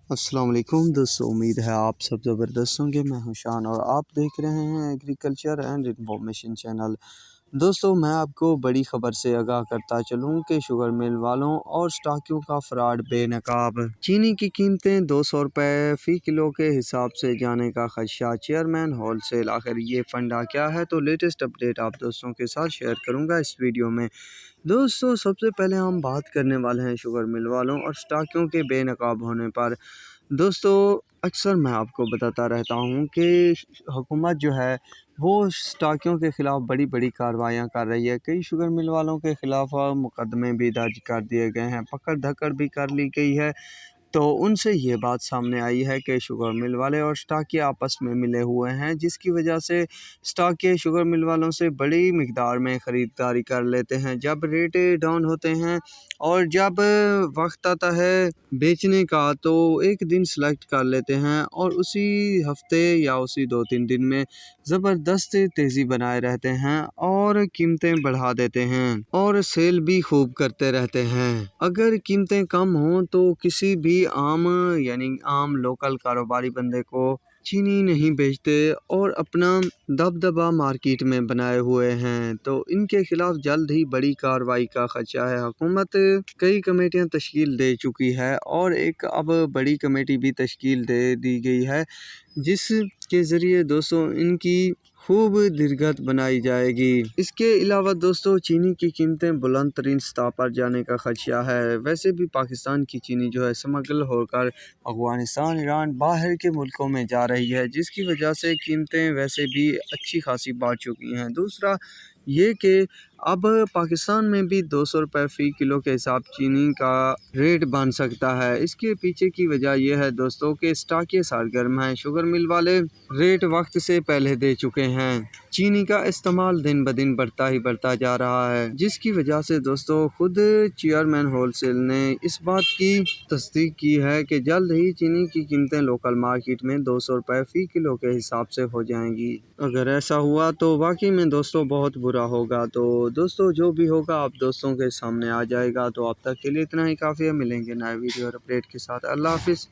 अस्सलाम वालेकुम दोस्तों, उम्मीद है आप सब ज़बरदस्त होंगे। मैं हूं शान और आप देख रहे हैं एग्रीकल्चर एंड इन्फॉर्मेशन चैनल। दोस्तों, मैं आपको बड़ी ख़बर से आगाह करता चलूं कि शुगर मिल वालों और स्टॉकियों का फ्रॉड बेनकाब। चीनी की कीमतें 200 रुपये फ़ी किलो के हिसाब से जाने का खदशा, चेयरमैन होलसेल। आखिर ये फंडा क्या है, तो लेटेस्ट अपडेट आप दोस्तों के साथ शेयर करूँगा इस वीडियो में। दोस्तों, सबसे पहले हम बात करने वाले हैं शुगर मिल वालों और स्टॉकियों के बेनकाब होने पर। दोस्तों, अक्सर मैं आपको बताता रहता हूँ कि हुकूमत जो है वो स्टॉकियों के ख़िलाफ़ बड़ी बड़ी कार्रवाइयाँ कर रही है। कई शुगर मिल वालों के ख़िलाफ़ मुकदमे भी दर्ज कर दिए गए हैं, पकड़ धकड़ भी कर ली गई है। तो उनसे ये बात सामने आई है कि शुगर मिल वाले और स्टॉकी आपस में मिले हुए हैं, जिसकी वजह से स्टॉकी शुगर मिल वालों से बड़ी मिकदार में ख़रीदारी कर लेते हैं जब रेट डाउन होते हैं। और जब वक्त आता है बेचने का तो एक दिन सेलेक्ट कर लेते हैं और उसी हफ्ते या उसी 2-3 दिन में ज़बरदस्त तेज़ी बनाए रहते हैं और कीमतें बढ़ा देते हैं और सेल भी खूब करते रहते हैं। अगर कीमतें कम हों तो किसी भी आम लोकल कारोबारी बंदे को चीनी नहीं बेचते और अपना दबदबा मार्केट में बनाए हुए हैं। तो इनके खिलाफ जल्द ही बड़ी कार्रवाई का खदशा है। हुकूमत कई कमेटियां तश्कील दे चुकी है और एक अब बड़ी कमेटी भी तश्कील दे दी गई है, जिसके ज़रिए दोस्तों इनकी खूब निर्गत बनाई जाएगी। इसके अलावा दोस्तों, चीनी की कीमतें बुलंद तरीन सतह पर जाने का खदशा है। वैसे भी पाकिस्तान की चीनी जो है स्मगल होकर अफगानिस्तान, ईरान, बाहर के मुल्कों में जा रही है, जिसकी वजह से कीमतें वैसे भी अच्छी खासी बढ़ चुकी हैं। दूसरा ये कि अब पाकिस्तान में भी 200 रुपये फ़ी किलो के हिसाब चीनी का रेट बन सकता है। इसके पीछे की वजह यह है दोस्तों कि स्टॉकी सरगर्म हैं। शुगर मिल वाले रेट वक्त से पहले दे चुके हैं। चीनी का इस्तेमाल दिन ब दिन बढ़ता जा रहा है, जिसकी वजह से दोस्तों खुद चेयरमैन होलसेल ने इस बात की तस्दीक की है कि जल्द ही चीनी की कीमतें लोकल मार्केट में 200 रुपये फ़ी किलो के हिसाब से हो जाएंगी। अगर ऐसा हुआ तो वाकई में दोस्तों बहुत बुरा होगा। तो दोस्तों, जो भी होगा आप दोस्तों के सामने आ जाएगा। तो अब तक के लिए इतना ही काफ़ी है। मिलेंगे नए वीडियो और अपडेट के साथ। अल्लाह हाफिज़।